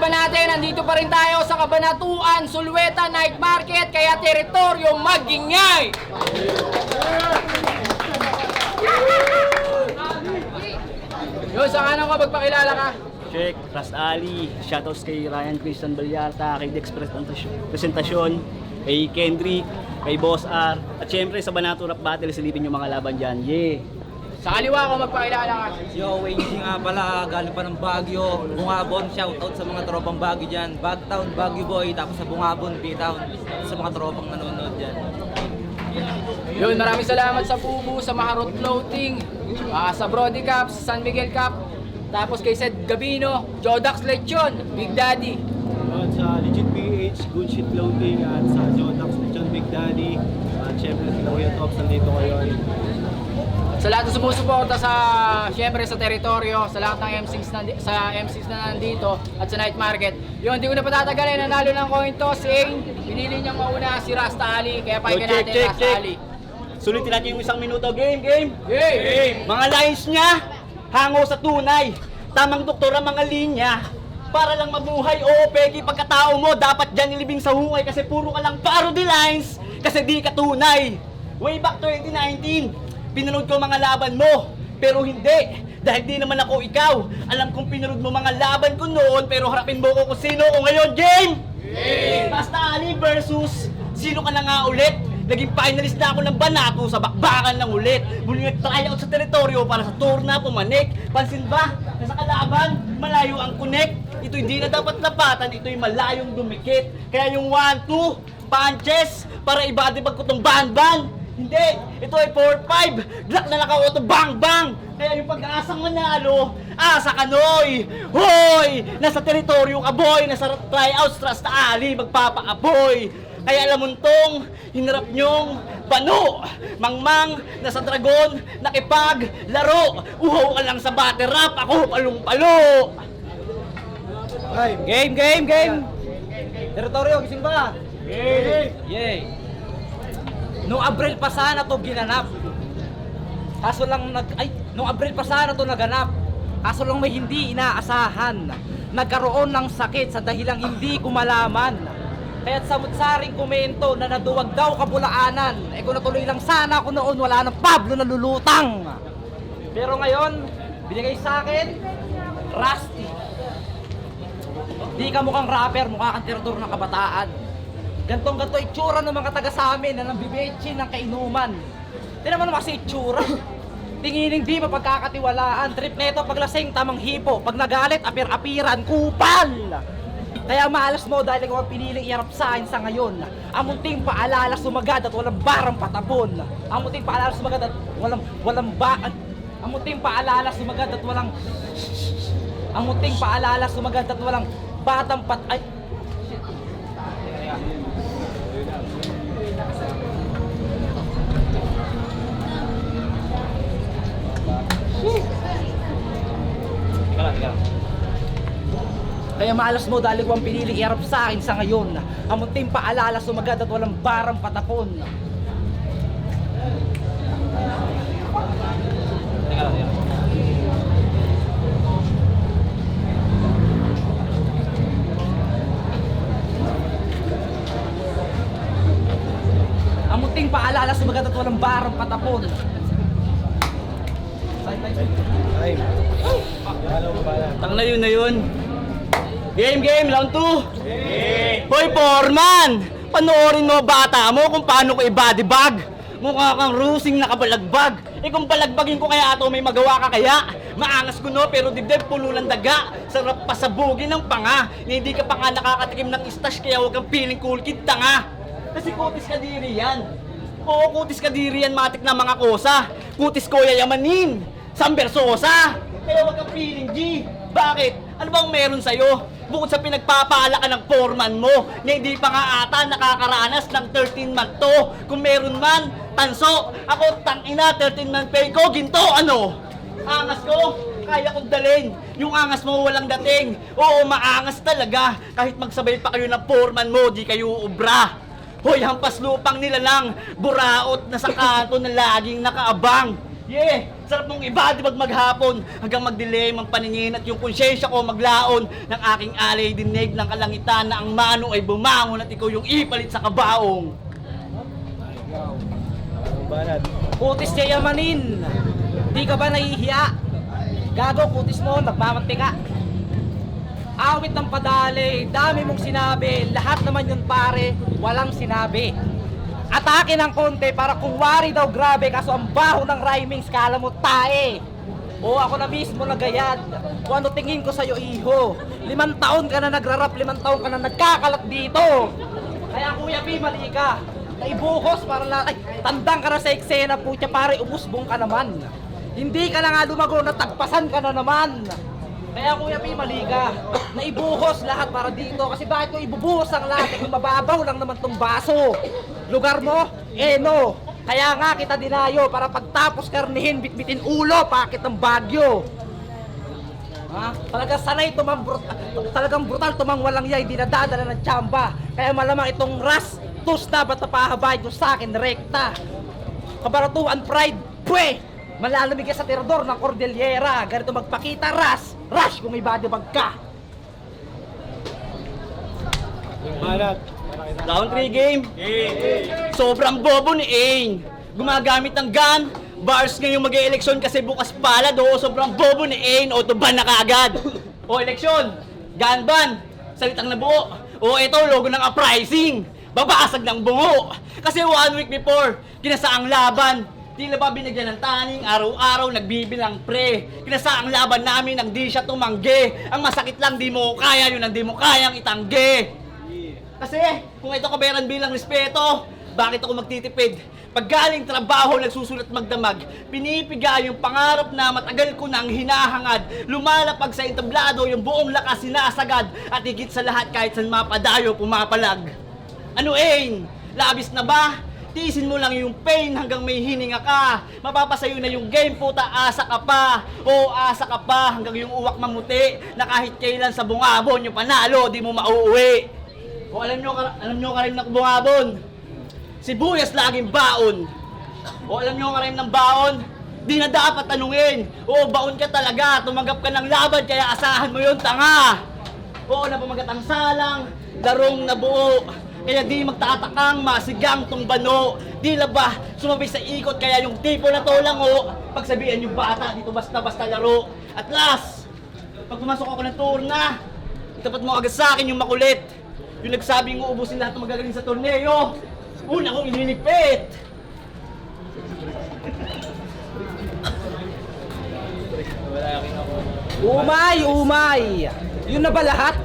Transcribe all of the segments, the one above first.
laban natin. Nandito pa rin tayo sa Kabanatuan, Sulweta Night Market, kaya teritoryo magingay! Yun, sa kanan ko, magpakilala ka. Check, Ras Ali, shoutouts kay Ryan Christian Ballarta, kay Dex Presentasyon, kay Kendrick, kay Boss R, at syempre sa Banato Rap Battle, silipin yung mga laban dyan. Yeah! Sa kaliwa ko, magpakilala ka. Yo, Wayne nga pala, galing pa ng Baguio, Bungabon, shoutout sa mga tropang Baguio dyan. Bagtown, Baguio Boy, tapos sa Bungabon, B-Town, sa mga tropang nanonood dyan. Yun, maraming salamat sa Pubu, sa Maharot Floating, sa Brody Cup, sa San Miguel Cup, tapos kay Sed Gabino, Jodax Lechon, Big Daddy. At sa Legit PH, Good Shit Floating, at sa Jodax Lechon, Big Daddy, at syempre si Kuya Tops nandito ngayon. Sa lahat ng sumusuporta sa, syempre sa teritoryo, sa lahat ng MCs na nandito at sa night market. Yun, hindi ko na patatagalin, nanalo ng coin toss, pinili niyang mauna si Rasta Ali, kaya pakinggan natin Rasta Ali. Sulitin natin yung 1 minuto. Game! Game! Mga lines niya, hango sa tunay. Tamang doktor ang mga linya. Para lang mabuhay, oo, peki pagkatao mo, dapat dyan ilibing sa hungay kasi puro ka lang parody lines kasi di ka tunay. Way back 2019, pinanood ko mga laban mo, pero hindi, dahil di naman ako ikaw. Alam kong pinanood mo mga laban ko noon, pero harapin mo ko kung sino ko ngayon. Game! Basta Ali versus sino ka na nga ulit? Naging finalist na ako ng Banato sa bakbakan ng ulit. Muli nag-tryout sa teritoryo para sa turna pumanik. Pansin ba? Na sa kalaban, malayo ang connect. Ito'y di na dapat lapatan, ito'y malayong dumikit. Kaya yung 1-2, punches, para ibadibag ko tong ban-ban. Hindi, ito ay 4-5, black na naka-auto, bang-bang! Kaya yung pag-aasang manalo, sa kanoy! Hoy! Nasa teritoryo ka, boy! Nasa tryouts, Rasta Ali, magpapaapoy! Kaya alam mo tong, hinarap nyong bano! Mangmang, nasa dragon, nakipag, laro! Uhaw ka lang sa battle rap, ako palong-palo! Game! Teritoryo, gising ba? Yay! Noong Abril pa sana to ginanap. Noong Abril pa sana to naganap. Kaso lang may hindi inaasahan. Nagkaroon ng sakit sa dahilang hindi ko malaman. Kaya't samut-saring komento na naduwag daw kabulaanan. Kung natuloy lang sana ako noon, wala nang Pablo na lulutang. Pero ngayon, binigay sa akin, Rusty. Di ka mukhang rapper, mukha kang tirador ng kabataan. Gantong-ganto itsura ng mga taga sa amin na nambibetsin ng kainuman. Di naman kasi itsura. Tingining di mapagkakatiwalaan. Trip neto paglasing, tamang hipo. Pag nagalit, apir-apiran, kupal. Kaya malas mo dahil ikaw ang piniling iharap sa akin sa ngayon. Ang munting paalala sumagad at walang barang patapon. Ang munting paalala sumagad at walang Ang munting paalala sumagad at walang Ang munting paalala sumagad at walang batang Kaya malas mo dahil ko ang piniling iharap sa akin sa ngayon. Ang munting paalala sumagad at walang barang patapon. Ang munting paalala sumagat at walang barang patapon. Tang na yun. Game, round 2. Hoy, Foreman! Panoorin mo bata mo kung paano ko i-bodybag. Mukha kang rusing nakabalagbag. Kung balagbagin ko kaya ato may magawa ka kaya. Maangas ko no, pero dibdib pulo ng daga. Sarap pasabugin ng panga. Hindi ka pa nga nakakatikim ng stash kaya huwag kang feeling cool kid tanga. Kasi kutis kadiri yan. Oo, kutis kadiri yan, matik na mga kosa. Kutis ko yayamanin. Sambersosa. Kaya huwag kang feeling G. Bakit? Ano bang meron sa'yo? Bukod sa pinagpapaala ka ng foreman mo, na hindi pa nga ata nakakaranas ng 13-month to. Kung meron man, tanso. Ako, tangina, 13-month pay ko, ginto, ano? Angas ko, kaya kong dalhin. Yung angas mo walang dating. Oo, maangas talaga. Kahit magsabay pa kayo ng foreman mo, di kayo ubra. Hoy, hampas lupang nila lang. Buraot na sa kanto na laging nakaabang. Yeah! Sarap mong ibadibag maghapon hanggang magdilim ang paningin at yung konsyensya ko maglaon ng aking alay dinig ng kalangitan na ang mano ay bumangon at ikaw yung ipalit sa kabaong. Banat. Kutis niya yamanin. Di ka ba nahihiya? Gago, kutis mo, nagmamantika. Awit ng padali, dami mong sinabi. Lahat naman yun pare, walang sinabi. Atake ng konti para kung wari daw grabe, kaso ang baho ng rhyming, skala mo tae. O ako na mismo nagayad. Kung ano tingin ko sa'yo, iho. 5 taon ka na nagrarap, 5 taon ka na nagkakalat dito. Kaya Kuya P, mali ka. Naibuhos para ay, tandang ka na sa eksena, putya pare, umusbong ka naman. Hindi ka na nga lumago, natagpasan ka na naman. Kaya Kuya P, mali ka. Naibuhos lahat para dito. Kasi bakit ko ibubuhos ang lahat? Kung mababaw lang naman tong baso. Lugar mo? No. Kaya nga kita dinayo para pagtapos karnihin, bitbitin ulo, pakit ng Bagyo. Ha? Talagang sanay talagang brutal tumang walang yay, di nadadala ng tsamba. Kaya malamang itong ras, tusta ba't napahabay ko sa akin, rekta. Kabaratuan pride, pwe! Malalamig ka sa tirador ng Cordillera. Ganito magpakita, rush kung ibadibag ka. Banat. Round 3 game. Sobrang bobo ni Ain. Gumagamit ng gun. Bars ngayong mag-e-eleksyon kasi bukas palad. Oo, sobrang bobo ni Ain. Autoban na kaagad. O, eleksyon. Gun ban. Salitang nabuo. O, ito, logo ng uprising. Babasag ng bungo. Kasi 1 week before, kinasaang laban. Tila ba binigyan ng taning, araw-araw nagbibilang pre. Kinasaang laban namin ang di siya tumanggi. Ang masakit lang, di mo kaya, yun ang di mo kayang itanggi. Kasi kung ito kabayaran bilang respeto, bakit ako magtitipid? Pag galing trabaho, nagsusulat magdamag, pinipiga yung pangarap na matagal ko nang hinahangad. Lumalapag sa entablado, yung buong lakas sinasagad. At higit sa lahat, kahit saan mapadayo, pumapalag. Ano Ain? Labis na ba? Tiisin mo lang yung pain hanggang may hininga ka. Mapapasayo na yung game, puta, asa ka pa. Oo, asa ka pa hanggang yung uwak mamuti na kahit kailan sa bungabon yung panalo, di mo mauuwi. O alam nyo karim na bungabon, sibuyas laging baon. O alam nyo karim ng baon, di na dapat tanungin. Oo, baon ka talaga, tumanggap ka ng laban, kaya asahan mo yun, tanga. Oo, napamagat ang salang, larong nabuo. Kaya di magtatakang masigang tong bano. Di ba sumabay sa ikot, kaya yung tipo na to lang o. Pagsabihan yung bata, dito basta-basta laro. At last, pag pumasok ako ng turna, itapat mo agad sa akin yung makulit. Yung nagsabing uubusin lahat ng magagaling sa torneo. Una kong ininipit. Umay! Yun na ba lahat?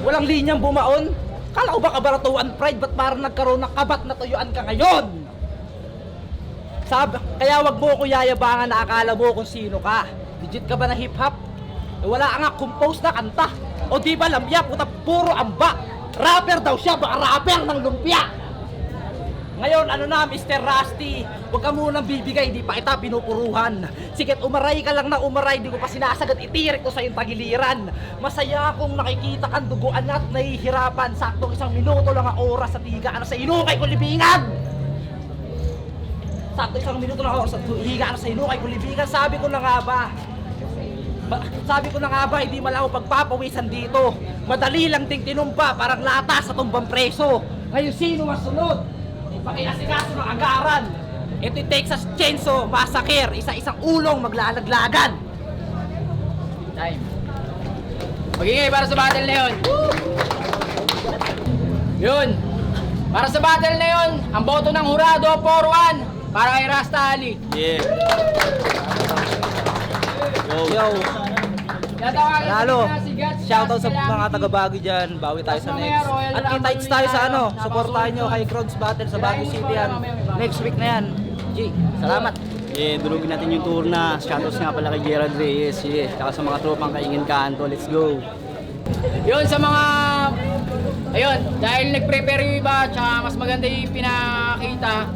Walang linyang bumaon? Kala ko ba kabaratuan pride, ba't parang nagkaroon ng kabat na tuyuan ka ngayon? Kaya wag mo ko yayabangan na akala mo kung sino ka. Legit ka ba na hip-hop? Wala ka nga compose na kanta. O di ba lamya, puta puro amba. Rapper daw siya, baka rapper ng lumpia. Ngayon, ano na, Mr. Rusty, huwag ka munang bibigay, di pa kita pinupuruhan. Sikat umaray ka lang na umaray, di ko pa sinasagad, itirik ko sa iyong tagiliran. Masaya akong nakikita kang duguan at nahihirapan. Saktong 1 minuto lang ang oras sa tigaan sa inukay ko libingan. Saktong 1 minuto lang ang oras sa tigaan sa inukay ko libingan. Sabi ko na nga ba, hindi malaw pagpapawisan dito. Madali lang ding tinumpa, parang lata sa tumbang preso. Ngayon, sino masunod? Pakiasikaso ng agaran. Ito yung Texas Chainsaw Massacre. Isa-isang ulong maglalaglagan. Time. Magingay para sa battle na yun. Yun. Para sa battle na yun, ang boto ng hurado, 4-1. Para kay Rasta Ali. Yeah. Yo. Lalo, shoutout sa Salamat. mga taga-Baguio dyan. Bawi tayo sa Mas next. mamaya, Royal At Rumble kita-its tayo sa ano. Napakasunod Supportahan nyo doon. High Crowds Battle sa Baguio Kailangan City mo yan. mamaya, may Next week na yan. G, salamat. Yeah, durugin natin yung turna. Shoutouts nga pala kay Gerald Reyes. Yeah. Tsaka sa mga tropang kaingin kanto. Let's go. Yun sa mga... Ayun, dahil nag-prepare yung iba, tsaka mas maganda yung pinakita,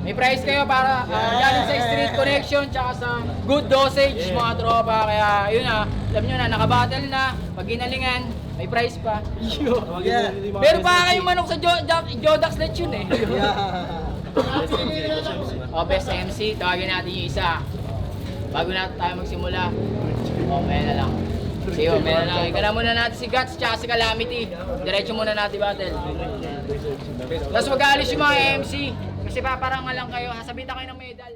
may prize kayo para galing sa Street Connection, tsaka sa Good Dosage, mga tropa. Kaya yun na, alam nyo na, nakabattle na, pag ginalingan, may prize pa. Yeah. Pero pa kayong manok sa Jodax Let yun eh. Yeah. O, best MC, tawagin natin yung isa. bago na tayo magsimula. May na lang. Sige, may na lang. Ika na muna natin si Guts tsaka si Calamity. Diretso muna natin battle. Tapos mag-aalis yung mga MC. Kasi paparangan lang kayo, sasabitan kayo ng medal.